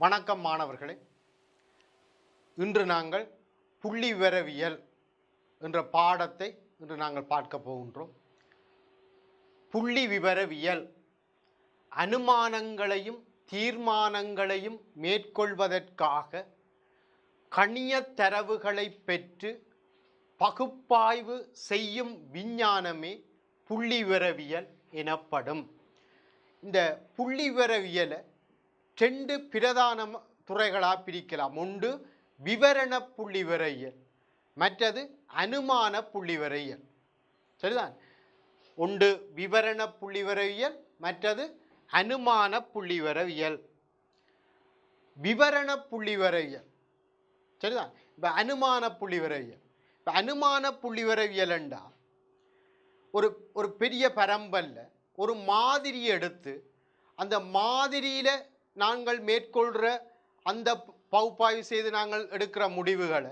வணக்கம் மாணவர்களே. இன்று நாங்கள் புள்ளிவிவரவியல் என்ற பாடத்தை இன்று நாங்கள் பார்க்க போகின்றோம். புள்ளிவிவரவியல் அனுமானங்களையும் தீர்மானங்களையும் மேற்கொள்வதற்காக கணிய தரவுகளை பெற்று பகுப்பாய்வு செய்யும் விஞ்ஞானமே புள்ளிவிவரவியல் எனப்படும். இந்த புள்ளிவிவரவியலை ரெண்டு பிரதான துறைகளாக பிரிக்கலாம். ஒன்று விவரண புள்ளிவிவரவியல், மற்றது அனுமான புள்ளிவிவரவியல். சரிதான்? ஒன்று விவரண புள்ளிவிவரவியல், மற்றது அனுமான புள்ளிவிவரவியல். விவரண புள்ளிவிவரவியல் சரிதான். இப்போ அனுமான புள்ளிவிவரவியல். இப்போ அனுமான புள்ளிவிவரவியல் என்றால் ஒரு பெரிய பரம்பல்ல ஒரு மாதிரி எடுத்து அந்த மாதிரியில் நாங்கள் மேற்கொள்கிற அந்த பகுப்பாய்வு செய்து நாங்கள் எடுக்கிற முடிவுகளை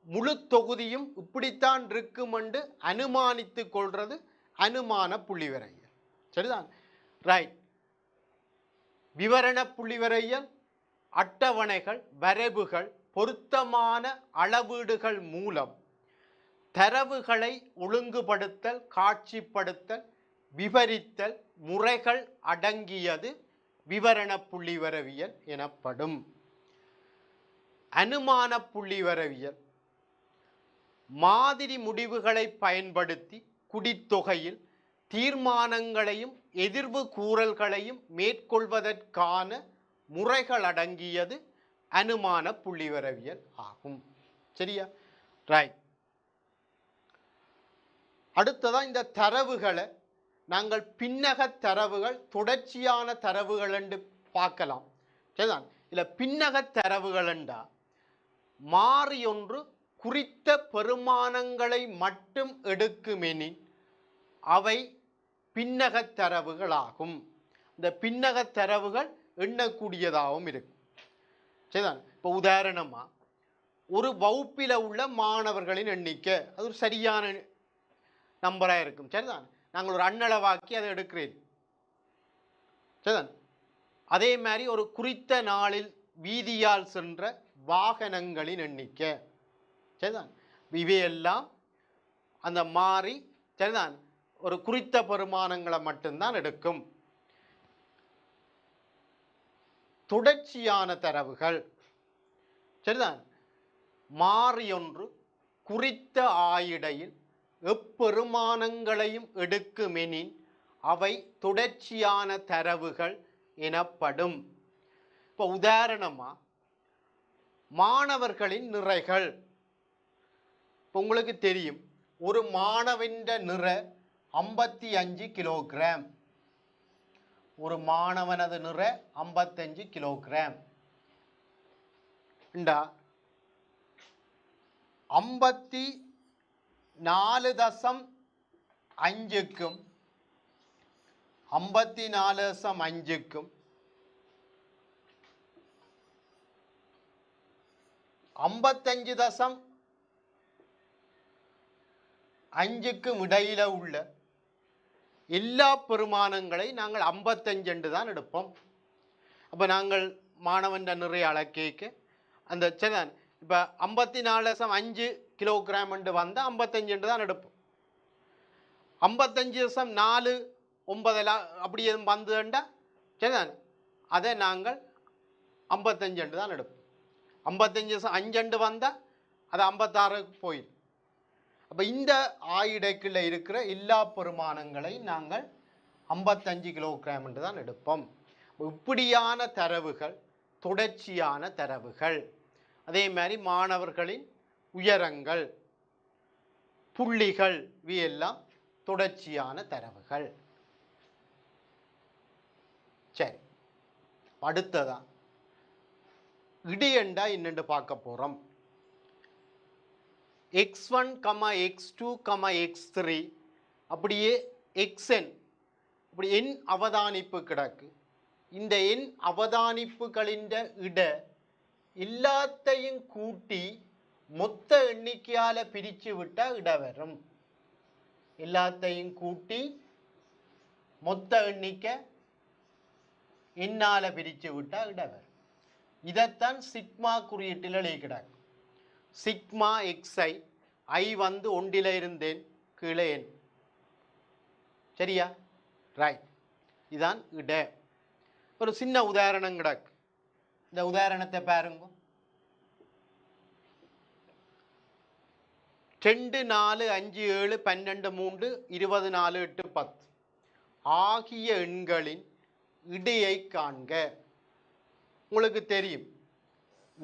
முழு தொகுதியும் இப்படித்தான் இருக்கும் என்று அனுமானித்து கொள்வது அனுமான புள்ளிவிவரவியல். சரிதான்? ரைட். விவரண புள்ளிவிவரவியல் அட்டவணைகள், வரைவுகள், பொருத்தமான அளவீடுகள் மூலம் தரவுகளை ஒழுங்குபடுத்தல், காட்சிப்படுத்தல், விவரித்தல் முறைகள் அடங்கியது விவரண புள்ளிவிவரவியல் எனப்படும். அனுமான புள்ளிவிவரவியல் மாதிரி முடிவுகளை பயன்படுத்தி குடித்தொகையில் தீர்மானங்களையும் எதிர்வு கூறல்களையும் மேற்கொள்வதற்கான முறைகள் அடங்கியது அனுமான புள்ளிவிவரவியல் ஆகும். சரியா? ரைட். அடுத்ததான் இந்த தரவுகளை நாங்கள் பின்னக தரவுகள், தொடர்ச்சியான தரவுகள் என்று பார்க்கலாம். சரிதான்? இல்லை, பின்னக தரவுகள் என்றால் மாறி ஒன்று குறித்த பெருமானங்களை மட்டும் எடுக்குமெனின் அவை பின்னக தரவுகளாகும். இந்த பின்னக தரவுகள் எண்ணக்கூடியதாகவும் இருக்கும். சரிதான்? இப்போ உதாரணமாக ஒரு வகுப்பில் உள்ள மாணவர்களின் எண்ணிக்கை அது ஒரு சரியான நம்பராக இருக்கும். சரிதான்? நாங்கள் ஒரு அண்ணளவாக்கி அதை எடுக்கிறேன். சரிதான்? அதே மாதிரி ஒரு குறித்த நாளில் வீதியால் சென்ற வாகனங்களின் எண்ணிக்கை. சரிதான்? இவையெல்லாம் அந்த மாறி சரிதான் ஒரு குறித்த பெருமானங்களை மட்டும்தான் எடுக்கும். தொடர்ச்சியான தரவுகள் சரிதான் மாறி ஒன்று குறித்த ஆயிடையில் எப்பெருமானங்களையும் எடுக்குமெனின் அவை தொடர்ச்சியான தரவுகள் எனப்படும். இப்போ உதாரணமாக மாணவர்களின் நிறைகள். இப்போ உங்களுக்கு தெரியும் ஒரு மாணவன் நிற 55 கிலோகிராம். ஒரு மாணவனது நிற 55 கிலோகிராம். 54.5க்கும் 54.5க்கும் 55.5க்கும் இடையில உள்ள எல்லா பெருமானங்களை நாங்கள் 55 என்று தான் எடுப்போம். அப்போ நாங்கள் மாணவன் நிறைய அளக்கேக்கு அந்த சரிதான் இப்போ 54.5 கிலோகிராம் என்று வந்தால் 55 என்று தான் எடுப்போம். 55.49 அப்படி எதுவும் வந்ததுண்டா சரிதான் அதை நாங்கள் 55 என்று தான் எடுப்போம். 55.5 வந்தால் அது 56க்கு போயிடும். அப்போ இந்த ஆயிடைக்குள்ள இருக்கிற எல்லா பெருமானங்களை நாங்கள் 55 கிலோகிராம் என்று தான் எடுப்போம். இப்படியான தரவுகள் தொடர்ச்சியான தரவுகள். அதே மாதிரி மாணவர்களின் உயரங்கள், புள்ளிகள் இவையெல்லாம் தொடர்ச்சியான தரவுகள். சரி, அடுத்ததான் இடையண்டா என்னென்று பார்க்க போகிறோம். x1, x2, x3 அப்படியே xn அப்படி எண் அவதானிப்பு கிடக்கு. இந்த எண் அவதானிப்புகளின் இட எல்லாத்தையும் கூட்டி மொத்த எண்ணிக்கையால் பிரித்து விட்டால் இட வரும். எல்லாத்தையும் கூட்டி மொத்த எண்ணிக்கை எண்ணால் பிரித்து விட்டால் இட வரும். இதைத்தான் சிக்மா குறியீட்டில் எழுதிக்கிறாங்க. சிக்மா எக்ஸை ஐ வந்து ஒன்றில் இருந்தேன் கீழே என். சரியா? ரைட். இதான் இட. ஒரு சின்ன உதாரணம் கிடக்கு. இந்த உதாரணத்தை பாருங்க. 2 4 5 7 12 3 24 8 10 ஆகிய எண்களின் இடையை காண்க. உங்களுக்கு தெரியும்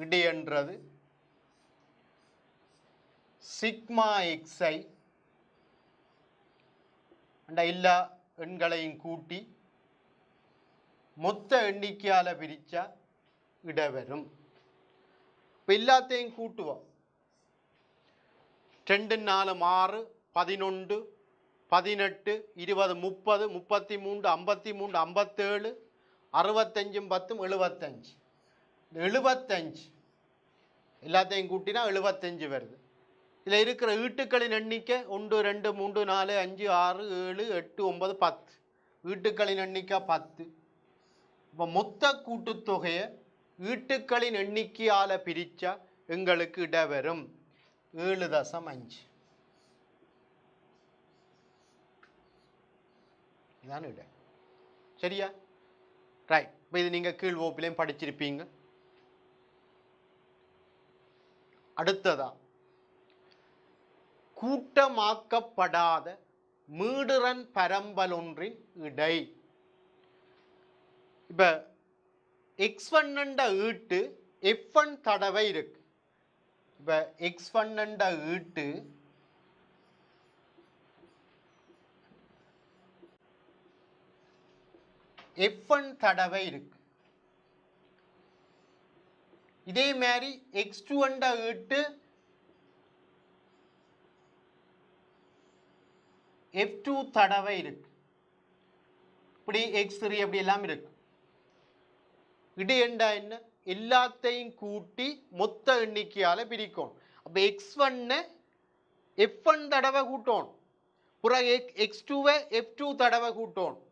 இடை என்றது சிக்மா எக்ஸை அந்த எல்லா எண்களையும் கூட்டி மொத்த எண்ணிக்கையால் பிரிச்சா இட வரும். இப்போ எல்லாத்தையும் கூட்டுவோம். 2 4 6 11 18 20 30 33 53 57 65 10 75. 75 எல்லாத்தையும் கூட்டினா 75 வருது. இதில் இருக்கிற ஈட்டுக்களின் எண்ணிக்கை 1 2 3 4 5 6 7 8 9 10. ஈட்டுக்களின் எண்ணிக்கை 10. இப்போ மொத்த கூட்டுத்தொகையை ஈட்டுக்களின் எண்ணிக்கையால் பிரித்தா எங்களுக்கு இட வரும் 7.5. இதான் இட. சரியா? ரைட். இப்போ இது நீங்கள் கீழ் வகுப்பிலையும் படிச்சிருப்பீங்க. அடுத்ததா கூட்டமாக்கப்படாத மீடுறன் பரம்பலொன்றின் இடை. இப்போ x1 என்ற ஈட்டு f1 தடவை இருக்கு. இப்போ x1 என்ற ஈட்டு f1 தடவை இருக்கு. இதே மாதிரி x2 என்ற ஈட்டு f2 தடவை இருக்கு. இப்படி x3 அப்படி எல்லாம் இருக்கு. இடை என்றா என்ன? எல்லாத்தையும் கூட்டி மொத்த எண்ணிக்கையால் பிரிக்கணும். அப்போ x1 f1 தடவை கூட்டணும். பிறகு x2 f2 தடவை கூட்டணும்.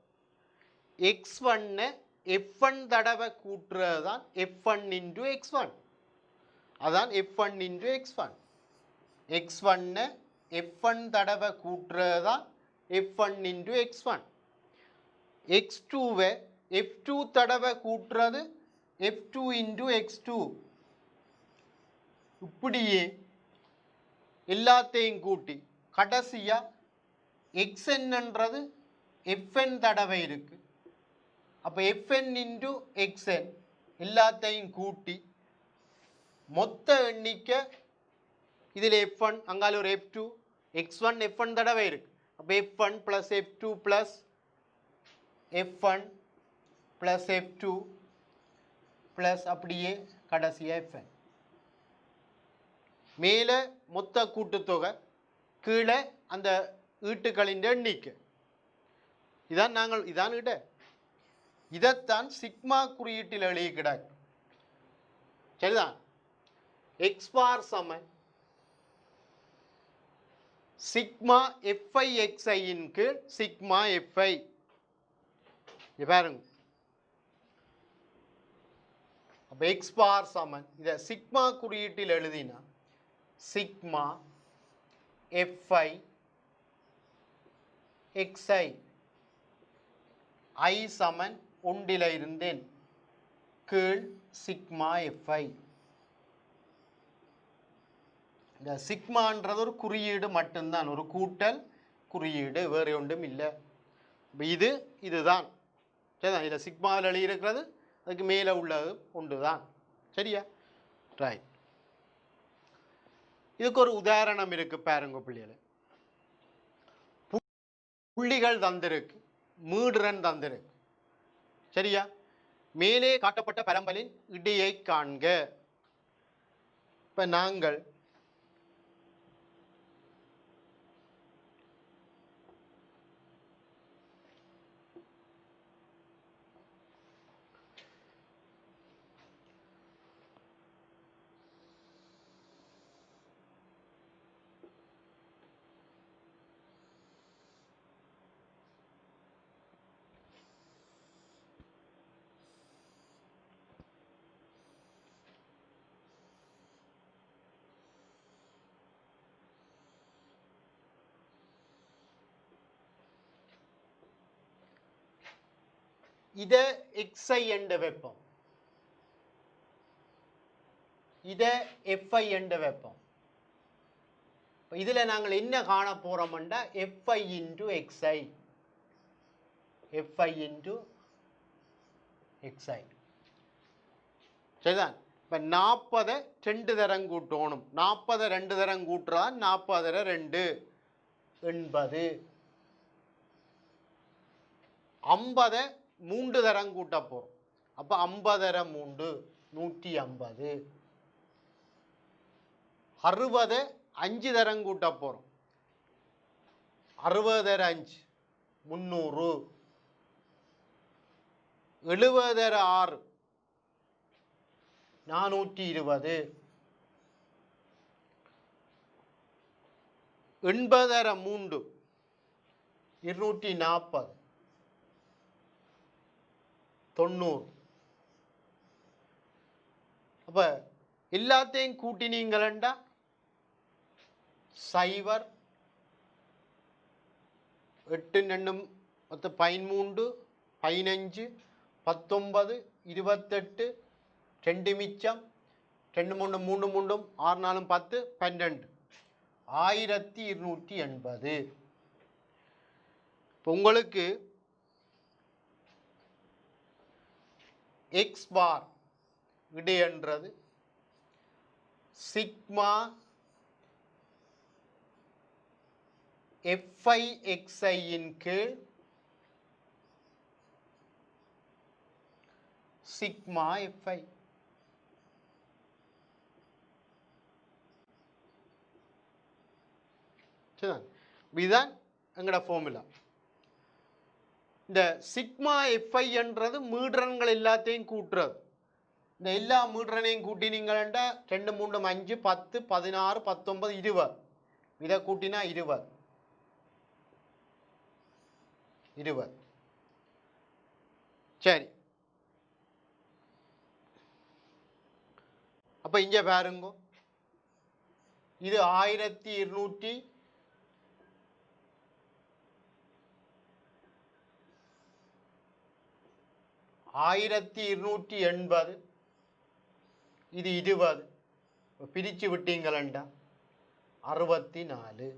x1 f1 தடவை கூட்டுறது தான் f1 இன்டு x1. அதான் f1 into x1. x1 f1 தடவை கூட்டுறது தான் f1 into x1. x2 f2 தடவை கூட்டுறது f2 இன்டு x2. இப்படியே எல்லாத்தையும் கூட்டி கடைசியா xn என்றது fn தடவை இருக்கு. அப்போ fn இன்டு xn எல்லாத்தையும் கூட்டி மொத்த எண்ணிக்கை இதில் f1 அங்கால ஒரு f2 x1 f1 தடவை இருக்கு. அப்போ f1 plus f2 plus f1 plus f2 plus அப்படியே கடைசியாக fn. மேலே மொத்த கூட்டுத்தொகை, கீழே அந்த ஈட்டுகளின் எண்ணிக்கை. இதான் இட. இதைத்தான் சிக்மா குறியீட்டில் எழுதி கிடக்கு. சரிதான்? எக்ஸ் பார் சமன் சிக்மா எஃப்ஐ எக்ஸ்ஐயின் கீழ் சிக்மா எஃப்ஐ. பாருங்க. அப்போ எக்ஸ் பார் சமன் இதை சிக்மா குறியீட்டில் எழுதினா சிக்மா எஃப்ஐ எக்ஸ்ஐ ஐ சமன் ஒன்றில் இருந்தேன் கீழ் சிக்மா எஃப்ஐ. இந்த சிக்மான்றது ஒரு குறியீடு மட்டும்தான், ஒரு கூட்டல் குறியீடு, வேறு ஒன்றும் இல்லை. இதுதான் சரிதான். இதில் சிக்மாவில் எழுதியிருக்கிறது அதுக்கு மேலே உள்ளது ஒன்று தான். சரியா? ரைட். இதுக்கு ஒரு உதாரணம் இருக்கு பாருங்க பிள்ளைகளை. புள்ளிகள் தந்திருக்கு, மீடுறன் தந்திருக்கு. சரியா? மேலே காட்டப்பட்ட பரம்பலின் இடையை காண்க. இப்ப நாங்கள் இதை xi என்று வைப்போம், இதை fi என்று வைப்போம். இதில் நாங்கள் என்ன காண போகிறோம்னா fi into xi, fi into xi. சரிதான். இப்போ 40 2 தரம் கூட்டணும், 40 2 தரம் கூட்டுறா 40 2 80, 50 3 தரம் கூட்ட போகிறோம், அப்போ 50 3 150, 60 5 தரம் கூட்ட போகிறோம், 60 5 300, 70 6 420, 80 3 240, 90. அப்போ எல்லாத்தையும் கூட்டினீங்களா 0 8 2 13 15 19 28 2 மிச்சம் 2 3 3 3 6 4 10 12 1280. உங்களுக்கு x பார் விடையென்றது சிக்மா fi xi இன் கீழ் சிக்மா fi. இதுதான் எங்களோட ஃபார்முலா. இந்த சிக்மா fi என்றது மீட்ரன்கள் எல்லாத்தையும் கூட்டுறது. இந்த எல்லா மீட்ரனையும் கூட்டினீங்கன்னா 2 3 5 10 16 19 20, இதை கூட்டினா 20. சரி, அப்போ இங்கே பாருங்க, இது 1280, இது 20, பிரித்து விட்டீங்களா 64.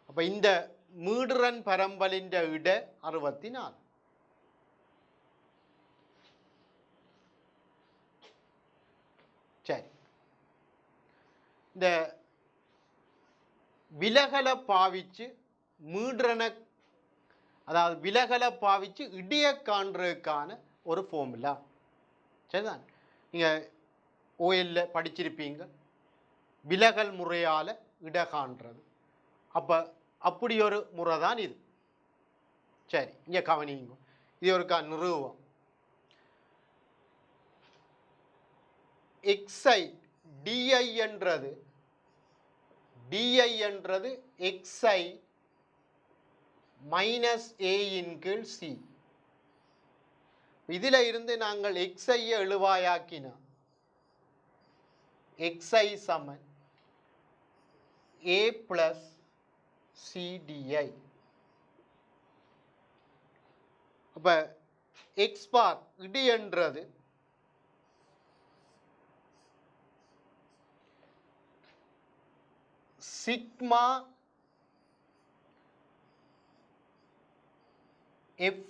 அப்போ இந்த மீடுரன் பரம்பலின் இட 64. சரி, இந்த விலகலை பாவிச்சு மீடுரனை, அதாவது விலகலை பாவிச்சு இடைய காண்றதுக்கான ஒரு ஃபார்முலா. சரிதான். நீங்கள் ஓஎல்ல படிச்சிருப்பீங்க, விலகல் முறையால் இட காண்றது. அப்போ அப்படி ஒரு முறை தான் இது. சரி, இங்கே கவனிங்க, இது ஒரு நிறுவம். xi di என்றது xi மைனஸ் a இன் கீழ் c. இதில் இருந்து நாங்கள் xi எழுவாயாக்கினா xi Saman a plus c di. அப்போ x பார் இடி என்றது சிக்மா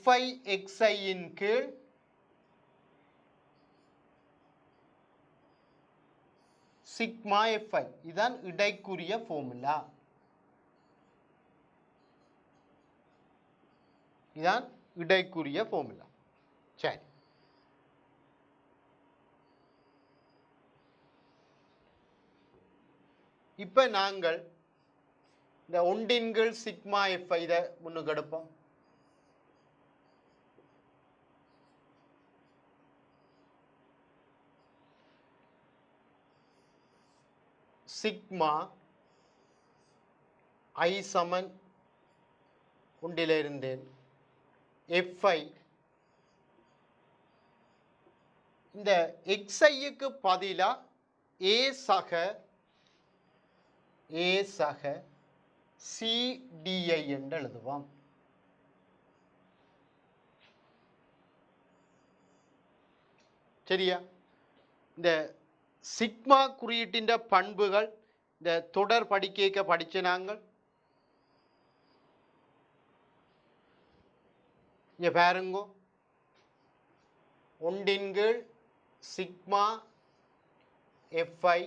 fi xi இன் கீழ் சிக்மா fi. இதுதான் இடைக்குரிய ஃபார்முலா. இதுதான் இடைக்குரிய ஃபார்முலா. சரி, இப்போ நாங்கள் இந்த ஒன்றின்கள் சிக்மா fi இதை முன்னுக்கு எடுப்போம். சிக்மா i சமன் ஒன்றில் இருந்தேன் fi. இந்த xi-க்கு பதிலாக a சக c di என்று எழுதுவோம். சரியா? இந்த சிக்மா குறியீட்டின் பண்புகள் இந்த தொடர் படிக்க படிச்ச நாங்கள் இங்கே பாருங்கோ, ஒன்றின் கீழ் சிக்மா எஃப்ஐ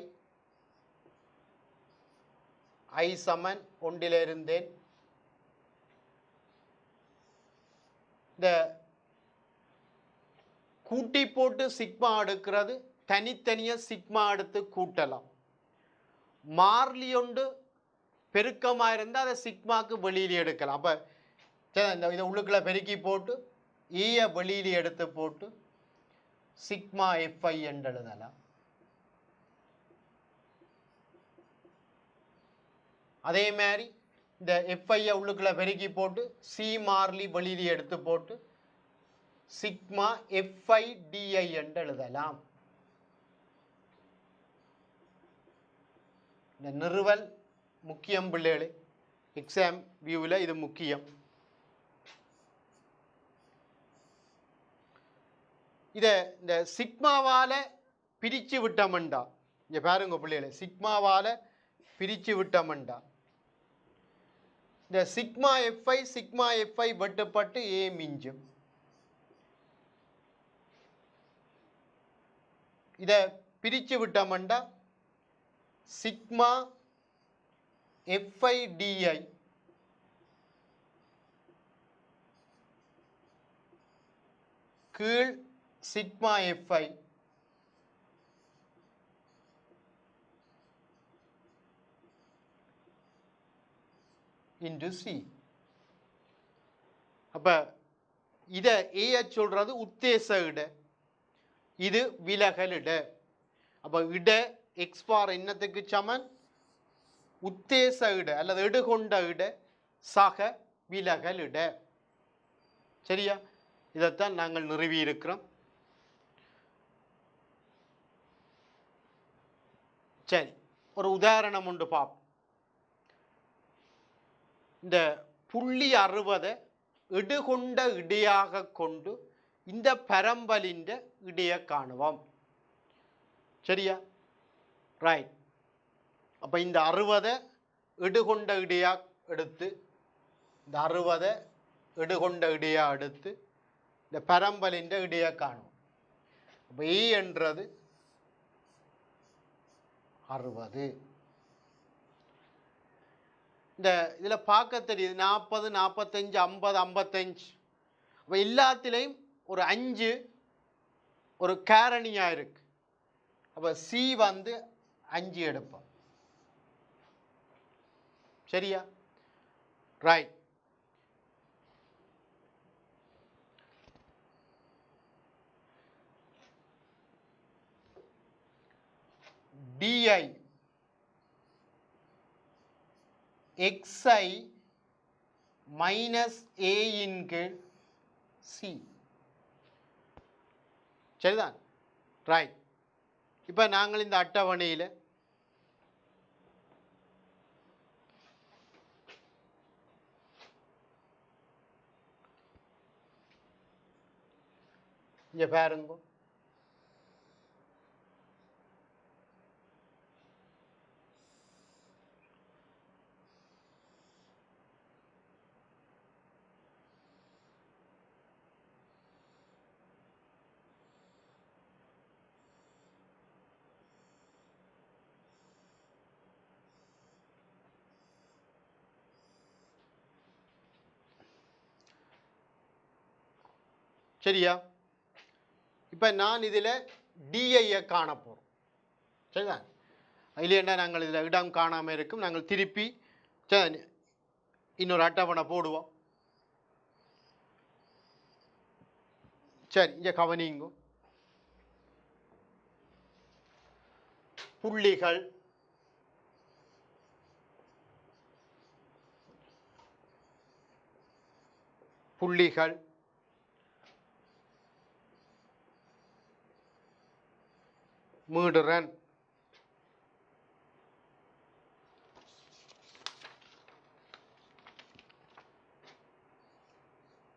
ஐ சமன் ஒன்றில் இருந்தேன். இந்த கூட்டி போட்டு சிக்மா எடுக்கிறது, தனித்தனியாக சிக்மா எடுத்து கூட்டலாம். மாறிலி ஒன்று பெருக்கமாக இருந்தால் அதை சிக்மாவுக்கு வெளியிலே எடுக்கலாம். அப்போ இந்த இதை உள்ளுக்குள்ளே பெருக்கி போட்டு ஈய வெளியிலே எடுத்து போட்டு சிக்மா எஃப்ஐ என்று எழுதலாம். அதே மாதிரி இந்த எஃப்ஐயை உள்ளுக்குள்ளே பெருக்கி போட்டு சி மாறிலி வெளியிலே எடுத்து போட்டு சிக்மா எஃப்ஐ டிஐ என்று எழுதலாம். இந்த நிறுவல் முக்கியம் பிள்ளைகளே, எக்ஸாம் வியூவில் இது முக்கியம். இதை இந்த சிக்மாவால் பிரித்து விட்டோம்டா, இங்கே பாருங்க பிள்ளைகளே, சிக்மாவால் பிரித்து விட்டோம்டா இந்த சிக்மா எஃப்ஐ வெட்டுப்பட்டு ஏ மிஞ்சும். இதை பிரித்து விட்டோம்டா சிக்மா எஃப்ஐ டிஐ கீழ் சிக்மா எஃப்ஐ இன்டு சி. அப்போ இதை ஏ சொல்கிறது உத்தேச இட, இது விலகல் இட. அப்போ இட எக்ஸ் பார் என்னத்துக்கு சமன்? உத்தேச இட அல்லது எடுகொண்ட இட சக விலகல் இட. சரியா? இதைத்தான் நாங்கள் நிறுவி இருக்கிறோம். சரி, ஒரு உதாரணம் உண்டு பார்ப்போம். இந்த புள்ளி 60 எடுகொண்ட இடையாக கொண்டு இந்த பரம்பலின் இடையை காணுவோம். சரியா? ரைட். அப்போ இந்த 60 எடுகொண்ட இடையாக எடுத்து, இந்த 60 எடுகொண்ட இடையாக எடுத்து இந்த பரம்பலின் இடையை காணுவோம். அப்போ ஏ என்றது 60. இந்த இதில் பார்க்க தெரியுது 40, 45, 50, 55. அப்போ எல்லாத்திலையும் ஒரு 5 ஒரு காரணியாக இருக்கு. அப்போ சி வந்து 5 எடுப்போம். சரியா? ரைட். டிஐ xi மைனஸ் ஏ இன் கீழ் சி. சரிதான்? ரைட். இப்போ நாங்கள் இந்த அட்டவணையில் இங்கே பாருங்க, சரியா? இப்போ நான் இதில் டிஐயை காண போகிறோம். சரிதான்? இல்லைன்னா நாங்கள் இதில் இடம் காணாமல் இருக்கும். நாங்கள் திருப்பி இன்னொரு அட்டவணை போடுவோம். சரி, இங்கே கவனிங்க. புள்ளிகள் புள்ளிகள் மீடுறன்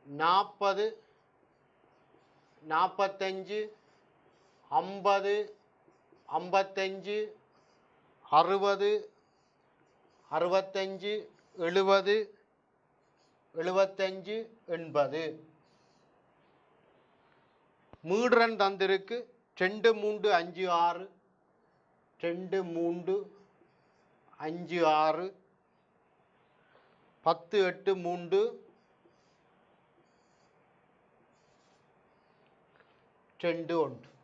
நாற்பது 45 50 55 60 65 70 75 80 மீடுரன் தந்திருக்கு 2 3 5 6 2 3 5 6 10 8 3 2 1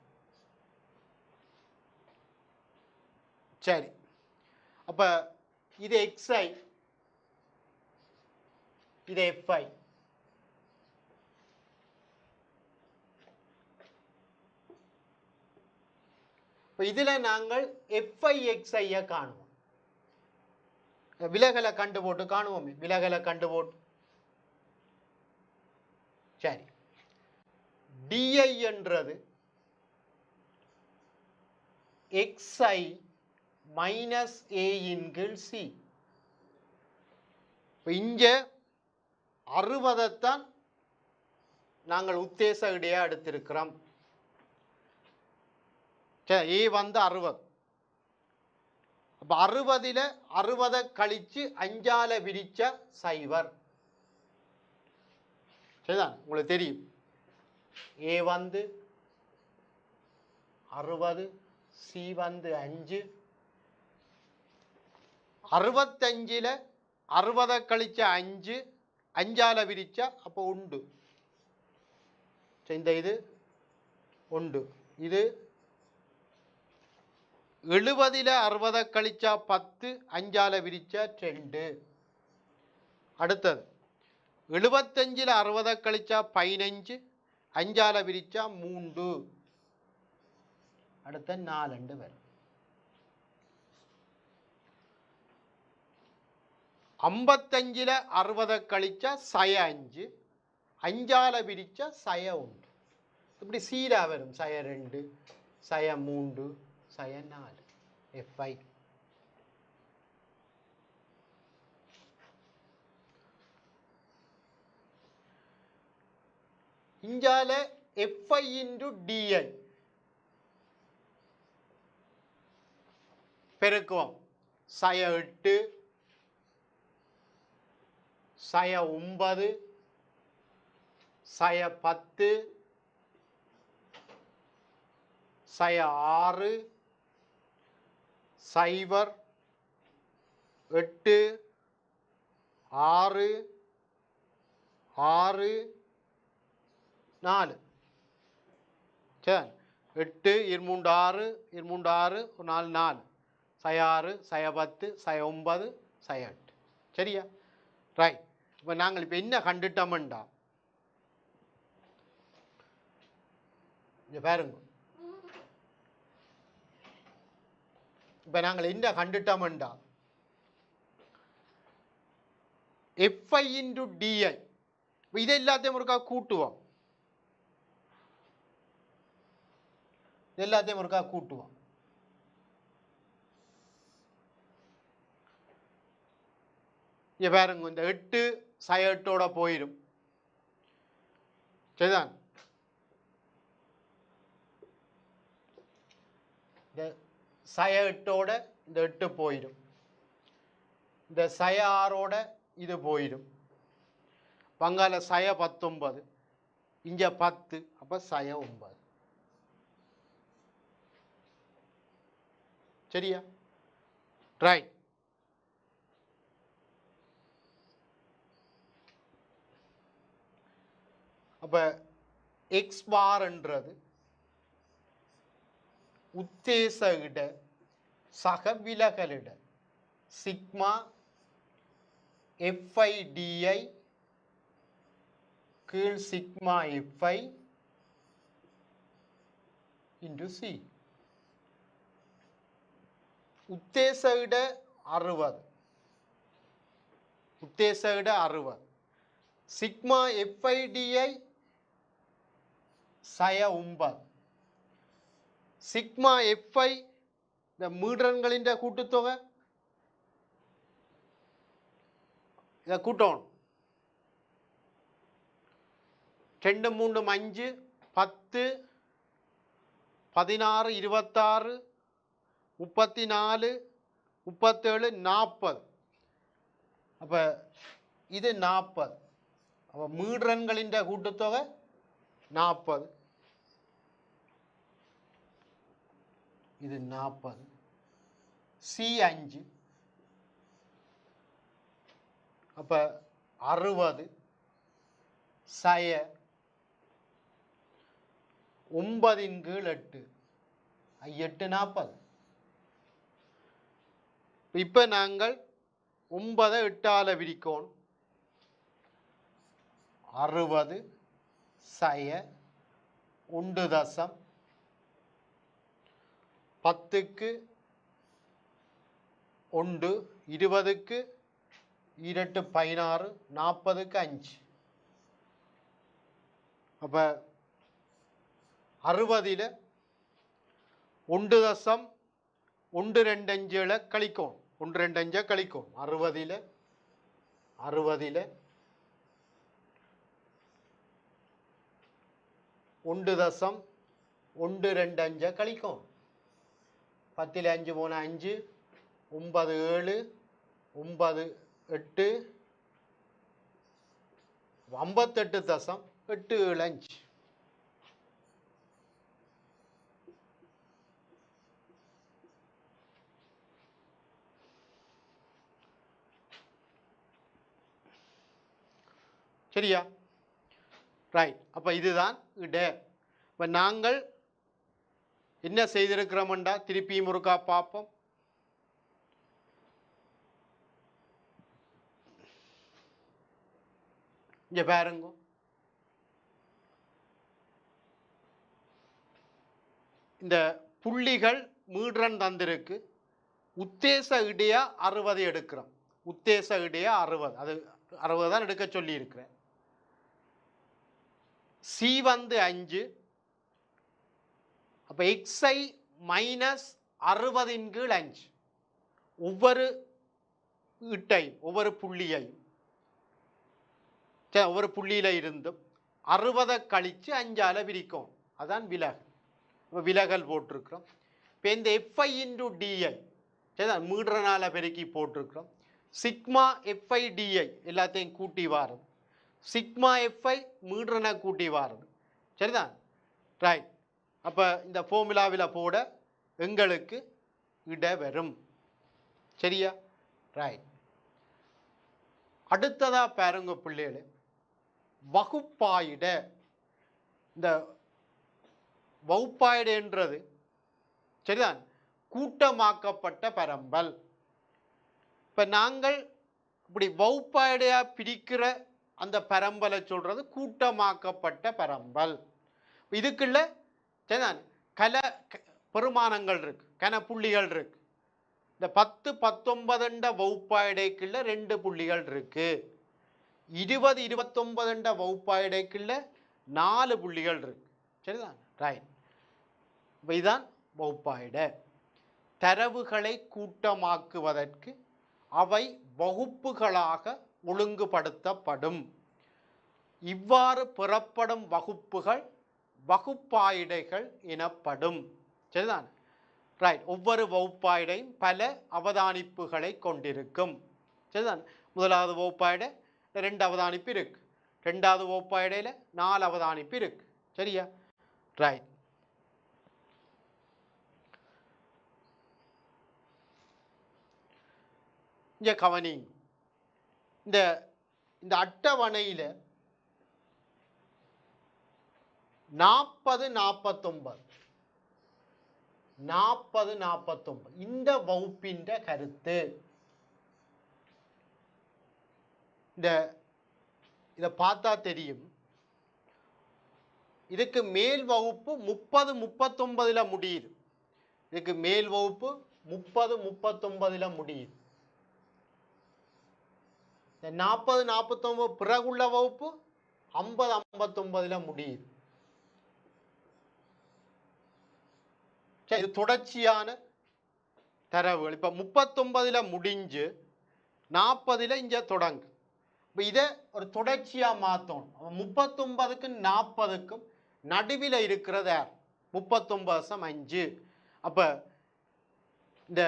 சரி அப்போ இது xi இது fi இப்போ இதில் நாங்கள் fi xi காணுவோம் விலகலை கண்டு போட்டு காணுவோமே விலகலை கண்டு போட்டு சரி di என்றது xi மைனஸ் a இன் கீழ் c. இங்கே 60 நாங்கள் உத்தேச இடையா எடுத்திருக்கிறோம். a வந்து 60. அப்போ 60 60 கழிச்சு 5ஆல விரிச்ச 0. சரிதான் உங்களுக்கு தெரியும் a வந்து 60 c வந்து 5 65 60 கழிச்ச 5 5ஆல விரிச்சா அப்போ உண்டு இந்த இது உண்டு இது 70 60 கழிச்சா 10 5ஆல விரிச்சா 2 அடுத்தது 75 60 கழிச்சா 15 5ஆல விரிச்சா 3 அடுத்த 4 வரும் 55 60 கழிச்சா 5 5ஆல விரிச்சா 1 இப்படி சீரா வரும் 2 3 4 fi இஞ்சால fi into di பெருக்குவோம் 8 9 10 6 0 8 6 6 4 சரி 8 2 6 2 6 4 4 6 10 9 8 சரியா ரைட் இப்போ நாங்கள் இப்போ என்ன கண்டுட்டோம்டா பாருங்க இப்போ நாங்கள் என்ன கண்டுட்டோம்டா fi into di இது எல்லாத்தையும் ஒருக்கா கூட்டுவோம் எல்லாத்தையும் ஒருக்கா கூட்டுவோம் பாருங்க இந்த 8 8ஓட போயிடும் சரிதான் இந்த 8ஓட இந்த 8 போயிடும் இந்த 6ஓட இது போயிடும் பங்கால 19 இங்க 10 அப்ப 9 சரியா ரைட் அப்ப x பார்ன்றது உத்தேச இட சக விலகலிட சிக்மா fi di கீழ் சிக்மா fi into c உத்தேச இட 60 உத்தேச இட 60 sigma fi di 9 sigma fi இந்த மீடரன்களின் கூட்டுத்தொகை இதை கூட்டணும் 2 3 5 10 16, 26, 34, 37, 40. அப்போ இது 40. அப்போ மீடுரன்களின் கூட்டுத்தொகை 40. இது 40. C5. அப்போ 60 சய 9/8. 8 40. இப்போ நாங்கள் 9 8ஆல் விரிக்கோணும். 60 சய 1 10க்கு 1, 20க்கு 2 16, 40க்கு 5. அப்போ 60ல் 1.125 கழிக்கும். 125 கழிக்கும். 60ல் 1.125 கழிக்கும். 10ல் 5 போன 5, 9 7, 9 8, 58.875. சரியா? ரைட். அப்போ இதுதான் இட. இப்போ நாங்கள் என்ன செய்திருக்கிறோம்டா திருப்பியும் ஒருக்கா பார்ப்போம். இங்கே பாருங்க, இந்த புள்ளிகள் மீடுரன் தந்திருக்கு. உத்தேச இடையா 60 எடுக்கிறோம். உத்தேச இடையா 60. அது 60 தான் எடுக்க சொல்லி இருக்கிறேன். சி வந்து 5. அப்போ xi மைனஸ் 60/5. ஒவ்வொரு இட்டையும் ஒவ்வொரு புள்ளியையும் ஒவ்வொரு புள்ளியில இருந்தும் 60 கழித்து 5ஆல் விரிக்கும். அதான் விலகல். விலகல் போட்டிருக்கிறோம். இப்போ இந்த FI இன்டு டிஐ சரிதான் மீடுறனால பெருக்கி போட்டிருக்கிறோம். சிக்மா FI டிஐ எல்லாத்தையும் கூட்டி வாருது. சிக்மா FI மீடுறனை கூட்டி வாருது. சரிதான்? ரைட். அப்போ இந்த ஃபார்முலாவில் போட எங்களுக்கு இட வரும். சரியா? ரைட். அடுத்ததாக பாருங்க பிள்ளைகளே, வகுப்பாயிட. இந்த வகுப்பாயிடன்றது சரிதான் கூட்டமாக்கப்பட்ட பரம்பல். இப்போ நாங்கள் இப்படி வகுப்பாயிடையாக பிரிக்கிற அந்த பரம்பலை சொல்கிறது கூட்டமாக்கப்பட்ட பரம்பல். இதுக்குள்ள சரிதான் கல பெருமானங்கள் இருக்கு, கன புள்ளிகள் இருக்கு. இந்த 10 19 வகுப்பாயிடைக்குள்ள 2 புள்ளிகள் இருக்கு. 20 29 வகுப்பாயிடைக்குள்ள 4 புள்ளிகள் இருக்கு. சரிதான்? ரைட். இப்போ இதுதான் வகுப்பாயிட. தரவுகளை கூட்டமாக்குவதற்கு அவை வகுப்புகளாக ஒழுங்குபடுத்தப்படும். இவ்வாறு பெறப்படும் வகுப்புகள் வகுப்பாயிடைகள் எனப்படும். சரிதான்? ரைட். ஒவ்வொரு வகுப்பாயிடையும் பல அவதானிப்புகளை கொண்டிருக்கும். சரிதான்? முதலாவது வகுப்பாயிட 2 அவதானிப்பு இருக்கு. 2வது வகுப்பாயிடையில் 4 அவதானிப்பு இருக்கு. சரியா? ரைட். இங்கே கவனிங்க. இந்த அட்டவணையில் 40 49 இந்த வகுப்பின் கருத்து. இதை பார்த்தா தெரியும். இதுக்கு மேல் வகுப்பு 30 39 முடியுது. இதுக்கு மேல் வகுப்பு 30 39 முடியுது. 40 49 பிறகுள்ள வகுப்பு 50 59 முடியுது. இது தொடர்ச்சியான தரவுகள். இப்போ 39 முடிஞ்சு 40 இங்கே தொடங்கு. இப்போ இதை ஒரு தொடர்ச்சியாக மாற்றணும். 39க்கும் 40க்கும் நடுவில் இருக்கிறது யார்? 39.5. அப்போ இந்த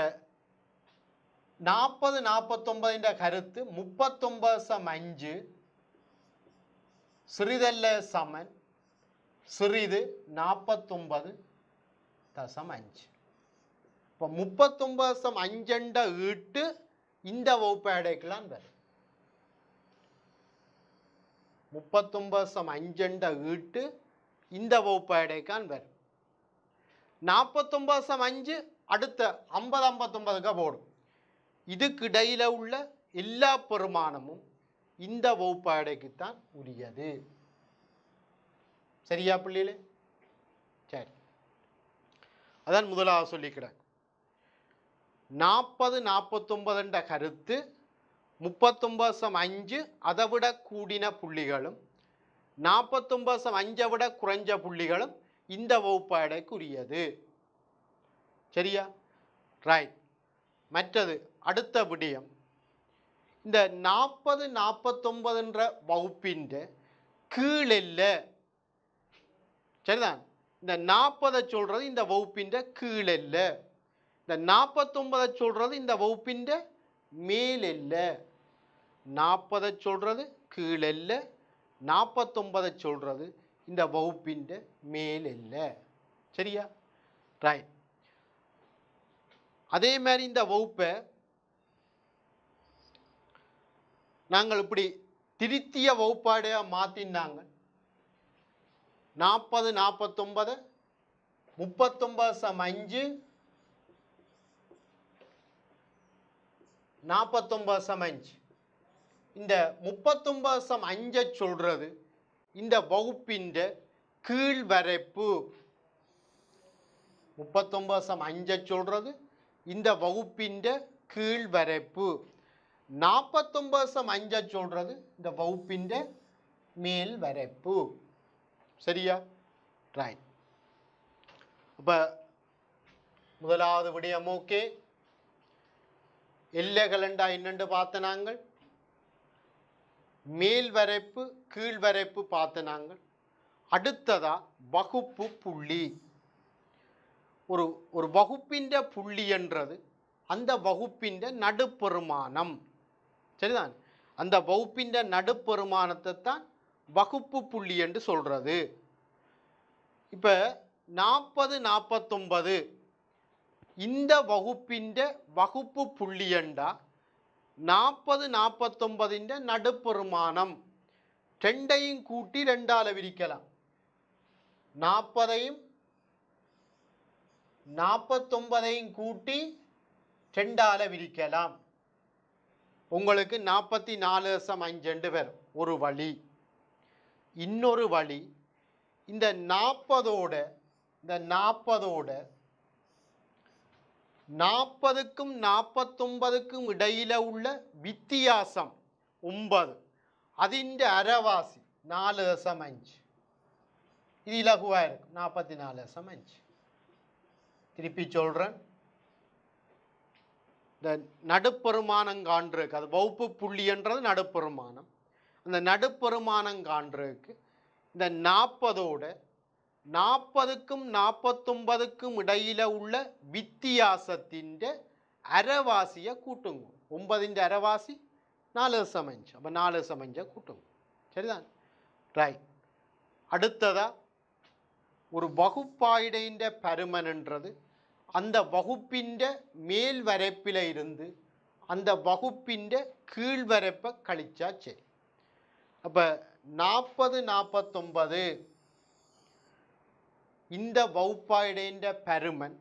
40 49 கருத்து 39.5 சிறிதல்ல சமன் சிறிது 49.5. இப்போ 39.5 ஈட்டு இந்த வகுப்பை அடைக்கலாம் வரும். 39.5 ஈட்டு இந்த வகுப்பை அடைக்கான் வரும். 49.5 அடுத்த 50 59க்கு போடும். இதுக்கு இடையில உள்ள எல்லா பெருமானமும் இந்த வகுப்பு அடைக்குத்தான் உரியது. சரியா பிள்ளைகளே? சரி, அதான் முதலாவது சொல்லிக்கிறேன். 40 49 கருத்து 39.5 அதை விட கூடின புள்ளிகளும் 49.5 விட குறைஞ்ச புள்ளிகளும் இந்த வகுப்பு அடைக்குரியது. சரியா? ரைட். மற்றது அடுத்த விடயம், இந்த 40 49 வகுப்பின் கீழெல்ல. சரிதான்? இந்த 40 சொல்றது இந்த வகுப்பின் கீழெல்ல. இந்த 49 சொல்றது இந்த வகுப்பின் மேலெல்ல. 40 சொல்றது கீழெல்ல, 49 சொல்றது இந்த வகுப்பின் மேலெல்ல. சரியா? ரைட். அதே மாதிரி இந்த வகுப்பை நாங்கள் இப்படி திருத்திய வகுப்பாடையா மாத்தினாங்க. 40 49 39.5 49.5. இந்த 39.5 சொல்றது இந்த வகுப்பின் கீழ்வரைப்பு. 39.5 சொல்றது இந்த வகுப்பின் கீழ்வரைப்பு. 49.5 சொல்றது இந்த வகுப்பின் மேல் வரைப்பு. சரியா? ரைட். அப்ப முதலாவது விடயம் ஓகே. எல்லைகளண்டா என்னென்று பார்த்த நாங்கள், மேல் வரைப்பு கீழ்வரைப்பு பார்த்த நாங்கள். அடுத்ததா வகுப்பு புள்ளி. ஒரு வகுப்பின் புள்ளி என்றது அந்த வகுப்பின் நடுப்பெருமானம். சரிதான்? அந்த வகுப்பின் நடுப்பெருமானத்தை தான் வகுப்பு புள்ளி என்று சொல்றது. இப்ப 40 49 இந்த வகுப்பின் வகுப்பு புள்ளி என்றா 40 49 நடுப்பெருமானம். ரெண்டையும் கூட்டி 2ஆல விரிக்கலாம். 40ஐயும் 49ஐயும் கூட்டி 2ஆல விரிக்கலாம். உங்களுக்கு 44.5 வரும் ஒரு வழி. இன்னொரு வழி, இந்த 40ஓட 40க்கும் 49க்கும் இடையில உள்ள வித்தியாசம் 9, அதிൻ്റെ அரைவாசி 4.5. இது இலகுவா இருக்கும். 44.5. திருப்பி சொல்றேன். இந்த நடுப்பெருமானம் காண்றதுக்கு, அது வகுப்பு புள்ளி என்றது நடுப்பெருமானம். அந்த நடுப்பெருமானம் காண்றதுக்கு இந்த 40ஓட 40க்கும் 49க்கும் இடையில உள்ள வித்தியாசத்தின் அரைவாசியை கூட்டுங்க. 9ൻ്റെ அரைவாசி 4.5. அப்போ 4.5 கூட்டுங்க. சரிதான்? ரைட். அடுத்ததா ஒரு வகுப்பாயிடையின் பருமன் என்றது அந்த வகுப்பின் மேல் வரைப்பில் இருந்து அந்த வகுப்பின் கீழ்வரைப்பை கழிச்சா சரி. அப்போ 40 49 இந்த வகுப்பாயிடையின் பருமன்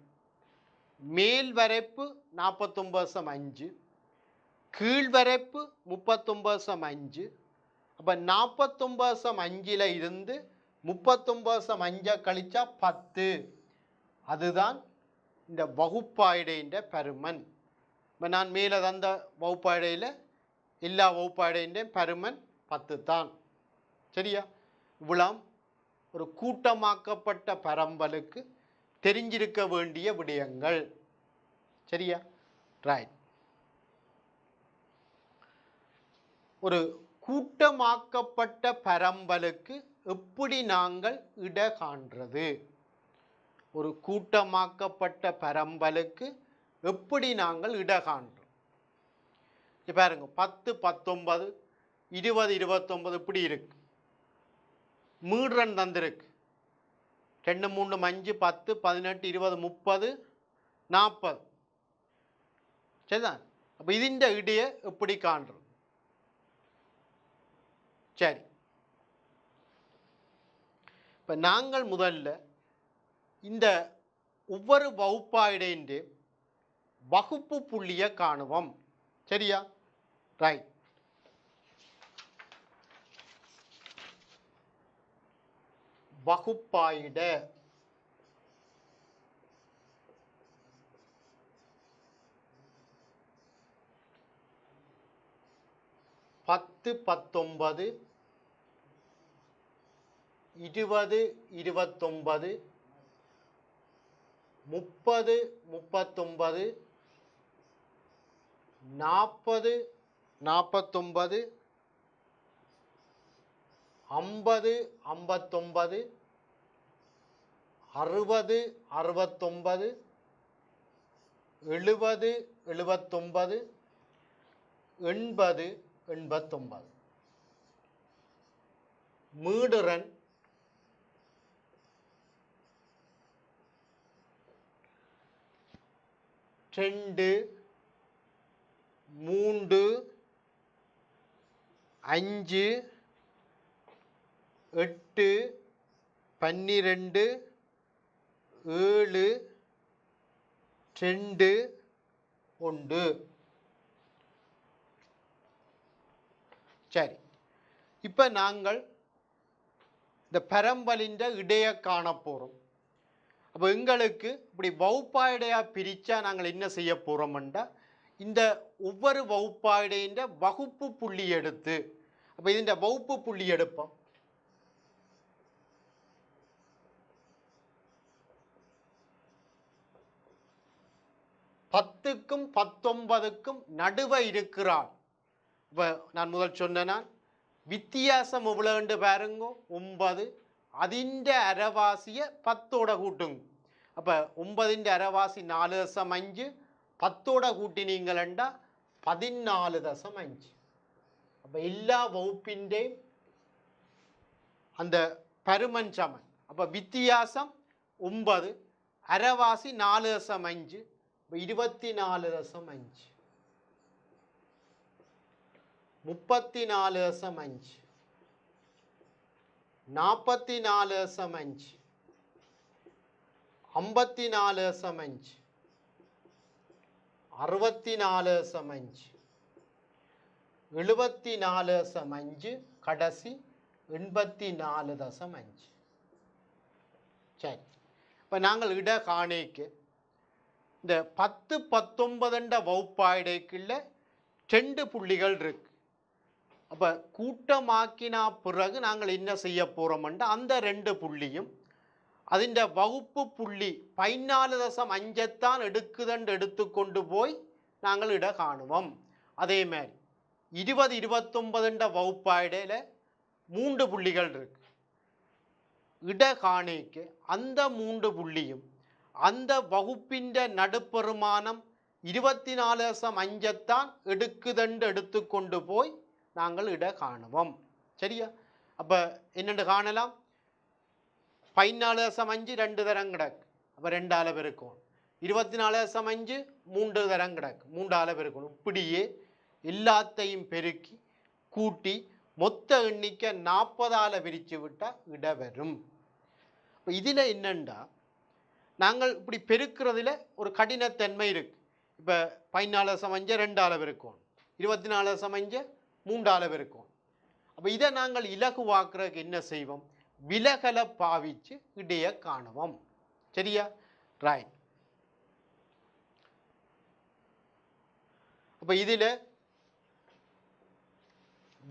மேல் வரைப்பு 49.5, கீழ்வரைப்பு 39.5. அப்போ 49.5 இருந்து 39.5 கழிச்சா 10. அதுதான் இந்த வகுப்பாயிடையின் பருமன். இப்போ நான் மேலே தந்த வகுப்பாயிடையில் எல்லா வகுப்பாயிடையின் பருமன் 10 தான். சரியா? இவ்வளோ ஒரு கூட்டமாக்கப்பட்ட பரம்பலுக்கு தெரிஞ்சிருக்க வேண்டிய விடயங்கள். சரியா? ரைட். ஒரு கூட்டமாக்கப்பட்ட பரம்பலுக்கு எப்படி நாங்கள் இட காண்றது ஒரு கூட்டமாக்கப்பட்ட பரம்பலுக்கு எப்படி நாங்கள் இட காண்றோம்? பாருங்க 10 19 20 29 இப்படி இருக்கு. மீடுரன் தந்திருக்கு 2 3 5 10 18 20 30 40. சரிதான். அப்போ ഇതിൻ്റെ இடையை எப்படி காண்றோம்? சரி, இப்போ நாங்கள் முதல்ல இந்த ஒவ்வொரு வகுப்பாயிடையின் வகுப்பு புள்ளியை காணுவோம். சரியா? ரைட். வகுப்பாயிட பத்து 19 20 29 30 39 40 49 50 59 60 69 70 79 80 89. மீடுரன் 2 3 5 8 12 7 2 1. சரி, இப்போ நாங்கள் இந்த பரம்பலின் இடையை காண போகிறோம். அப்போ எங்களுக்கு இப்படி வகுப்பாயிடையாக பிரித்தா நாங்கள் என்ன செய்ய போகிறோம்டா, இந்த ஒவ்வொரு வகுப்பாயிடையின் வகுப்பு புள்ளி எடுத்து, அப்போ ഇതിൻ്റെ வகுப்பு புள்ளி எடுப்போம். பத்துக்கும் 19க்கும் நடுவே இருக்கிறாள். இப்போ நான் முதல் சொன்னேன்னா வித்தியாசம் எவ்வளோண்டு பாருங்க 9. അതിൻ്റെ അരവാസിയെ 10ഓட കൂട്ടുங்க. அப்போ 9ൻ്റെ അരവാസി 4.5 10ஓட കൂട്ടിனீங்களா 14.5. அப்போ எல்லா வகுப்பிൻ്റെയും அந்த பருமன் சமன். அப்போ வித்தியாசம் 9, அரைவாசி 4.5, 24.5, 34.5, 44.5, 54.5, 64.5, 74.5, கடைசி 84.5. சரி, இப்போ நாங்கள் இட காணிக்கு இந்த 10 19 வகுப்பாயிடைக்குள்ள 2 புள்ளிகள் இருக்கு. அப்போ கூட்டமாக்கினா பிறகு நாங்கள் என்ன செய்ய போகிறோம்னா அந்த 2 புள்ளியும் അതിൻ്റെ வகுப்பு புள்ளி 14.5 எடுக்குதுன்னு எடுத்துக்கொண்டு போய் நாங்கள் இட காணுவோம். அதே மாதிரி 20 29 வகுப்பாயிடையில் 3 புள்ளிகள் இருக்கு. இட காணிக்கு அந்த 3 புள்ளியும் அந்த வகுப்பின் நடுப்பெருமானம் 24.5 எடுக்குதுன்னு எடுத்துக்கொண்டு போய் நாங்கள் இட காணுவோம். சரியா? அப்போ என்னென்று காணலாம், 14.5 2 தரம் கிடக்கு, அப்போ 2 ஆல பெருக்கும். 24.5 3 தரம் கிடக்கு, 3 ஆல பெருக்கணும். இப்படியே எல்லாத்தையும் பெருக்கி கூட்டி மொத்த எண்ணிக்கை 40ஆல் பிரித்து விட்டால் இட வரும். இப்போ இதில் என்னென்னா நாங்கள் இப்படி பெருக்கிறதுல ஒரு கடினத்தன்மை இருக்குது. இப்போ 14.5 2 ஆல பெருக்கும், 24.5 3 ஆல பெருக்கும். அப்போ இதை நாங்கள் இலகுவாக்குறதுக்கு என்ன செய்வோம், விலகலை பாவிச்சு இடையை காணுவோம். சரியா? ரைட். அப்போ இதில்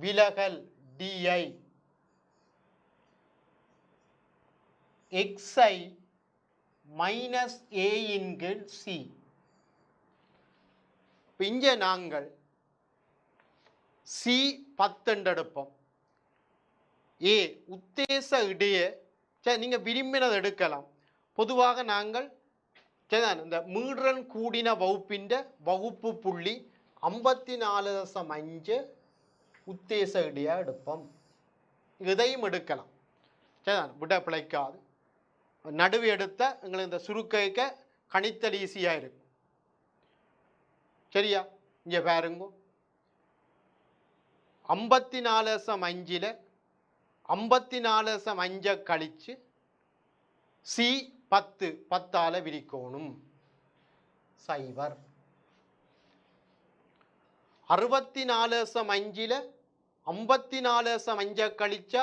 விலகல் DI XI மைனஸ் A இன் கீழ் C. இப்போ இங்கே நாங்கள் C 10 எடுப்போம். A உத்தேச இடையே நீங்கள் விரும்பினது எடுக்கலாம். பொதுவாக நாங்கள் இந்த மீடுறன் கூடின வகுப்பின் வகுப்பு புள்ளி 54.5 உத்தேச இடையா எடுப்போம். இதையும் எடுக்கலாம். சரிதான், விட பிழைக்காது. நடுவு எடுத்த எங்களுக்கு இந்த சுருக்க கணித்தல் ஈஸியாக இருக்கும். சரியா, இங்கே பாருங்க, 54.5 54.5 கழிச்சு சி 10 10ஆல விரிக்கணும் 0. 64.5 54.5 கழிச்சா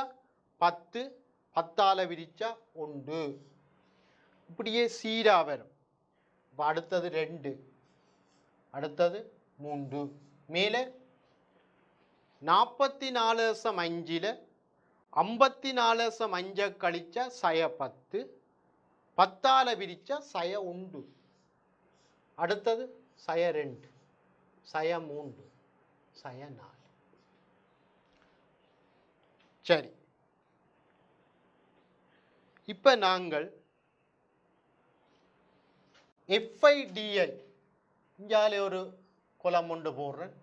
10 10ஆல விரிச்சா 1. இப்படியே சீரா வரும். அடுத்தது 2, அடுத்தது 3. மேலே 44.5 54.5 கழிச்சா 10 10ஆல விரிச்சா 1. அடுத்தது 2 3 4. சரி, இப்ப நாங்கள் FIDI இங்காலே ஒரு குலம் ஒன்று போடுறேன்.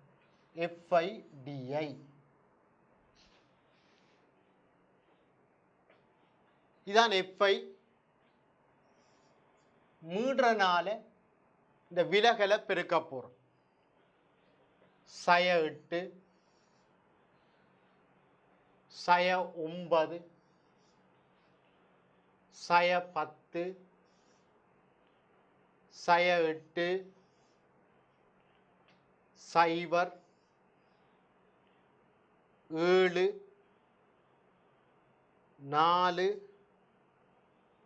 FIDI இதான் FI. மீடுறனால இந்த விலகலை பெருக்க போறோம். 8 9 10 8 0 7 4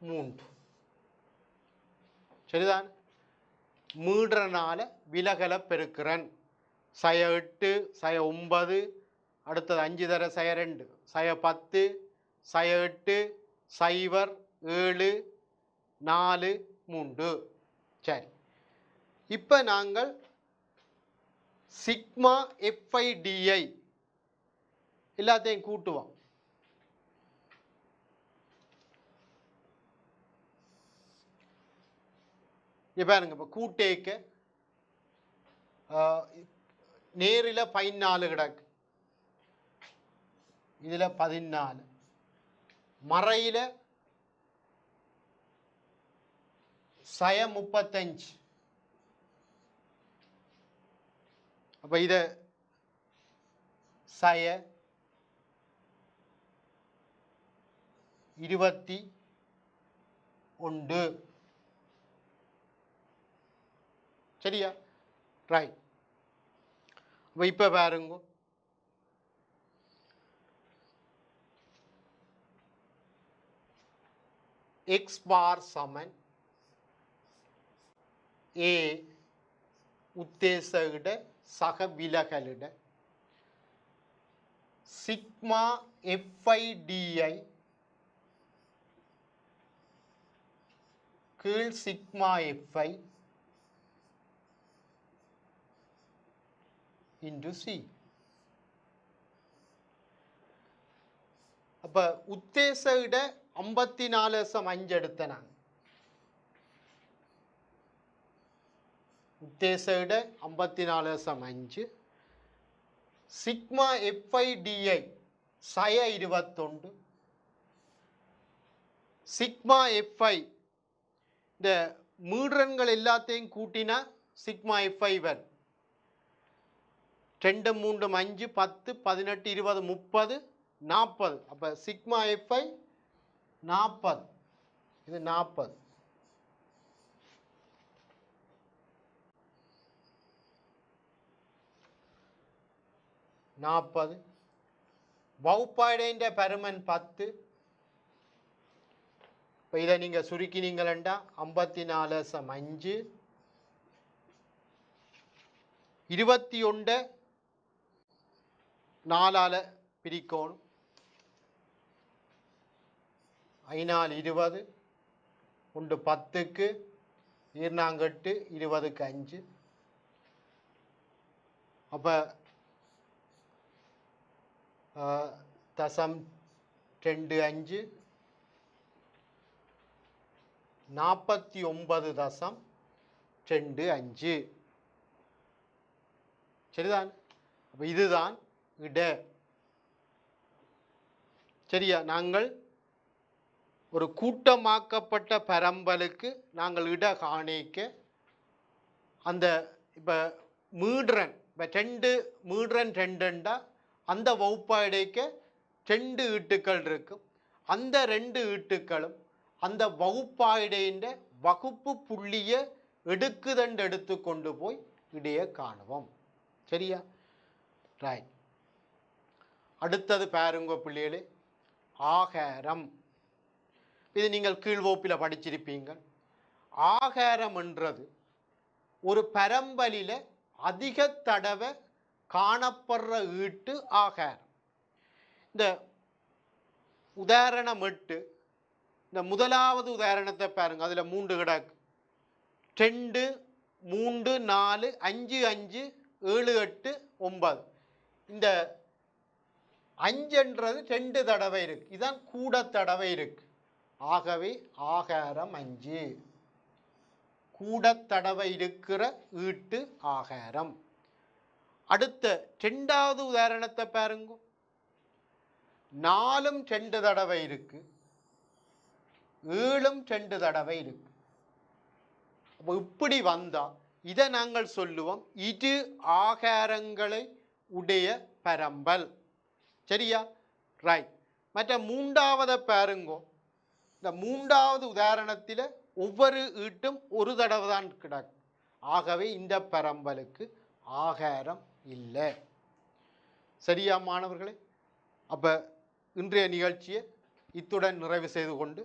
3. சரிதான், மீடுறனால விலகலை பெருக்கிறேன். 8 9, அடுத்தது 5 தர 2 10 8 0 7 4 3. சரி, இப்போ நாங்கள் சிக்மா FIDI எல்லாத்தையும் கூட்டுவோம். பாருங்க, இப்போ கூட்டேக்க நேரில் 14 கிடக்கு, இதில் 14, மறையில் 35. அப்போ இதை 21. சரியா, ரைட். இப்போ பாருங்க, x பார் சமன் A உத்தேச இட சக விலகலிட சிக்மா FIDI கீழ் சிக்மா FI into C. அப்ப உத்தேச இட 54.5 எடுத்த நான், உத்தேச இட 54.5 சிக்மா FIDI 21 சிக்மா FI இந்த மீடுறன்கள் எல்லாத்தையும் கூட்டினா சிக்மா FI வரும். 2 3 5 10 18 20 30 40. அப்போ சிக்மா FI 40. இது 40. வகுப்பாய்டைன்ற பருமன் 10. இப்போ இதை நீங்கள் சுருக்கினீங்களா 54.5 21 4ஆல பிரிக்கணும். 5 20 1 10க்கு 8 20க்கு 5. அப்போ தசம் 25 49.25 சரிதான். அப்போ இதுதான் இட. சரியா, நாங்கள் ஒரு கூட்டமாக்கப்பட்ட பரம்பலுக்கு நாங்கள் இட காணிக்க அந்த இப்போ மீடுறன் இப்போ 2 மீடுறன் 2 அந்த வகுப்பாடைக்க 2 ஈட்டுக்கள் இருக்கும். அந்த 2 ஈட்டுக்களும் அந்த வகுப்பாடையின் வகுப்பு புள்ளியை எடுக்குதண்டு எடுத்து கொண்டு போய் இடையே காணுவோம். சரியா, ரைட். அடுத்தது பாருங்க பிள்ளைகளே, ஆகாரம். இது நீங்கள் கீழ்வகுப்பில் படிச்சிருப்பீங்க. ஆகாரம் என்றது ஒரு பரம்பலில் அதிக தடவை காணப்படுற ஈட்டு ஆகாரம். இந்த உதாரணம் 8, இந்த முதலாவது உதாரணத்தை பாருங்க. அதில் 3 கிடக்கு. 2, 3, 4, 5, 5, 7, 8, 9. இந்த 5என்றது 2 தடவை இருக்கு. இதுதான் கூட தடவை இருக்கு. ஆகவே ஆகாரம் 5. கூட தடவை இருக்கிற ஈட்டு ஆகாரம். அடுத்த 2வது உதாரணத்தை பாருங்க. 4ம் 2 தடவை இருக்கு, 7ம் 2 தடவை இருக்கு. அப்போ இப்படி வந்தா இதை நாங்கள் சொல்லுவோம் இரு ஆகாரங்களை உடைய பரம்பல். சரியா, ரைட். மற்ற 3வது பாருங்க. இந்த 3வது உதாரணத்தில் ஒவ்வொரு ஈட்டும் ஒரு தடவை தான் கிடக்கு. ஆகவே இந்த பரம்பலுக்கு ஆகாரம் இல்லை. சரியா மாணவர்களே? அப்போ இன்றைய நிகழ்ச்சியை இத்துடன் நிறைவு செய்து கொண்டு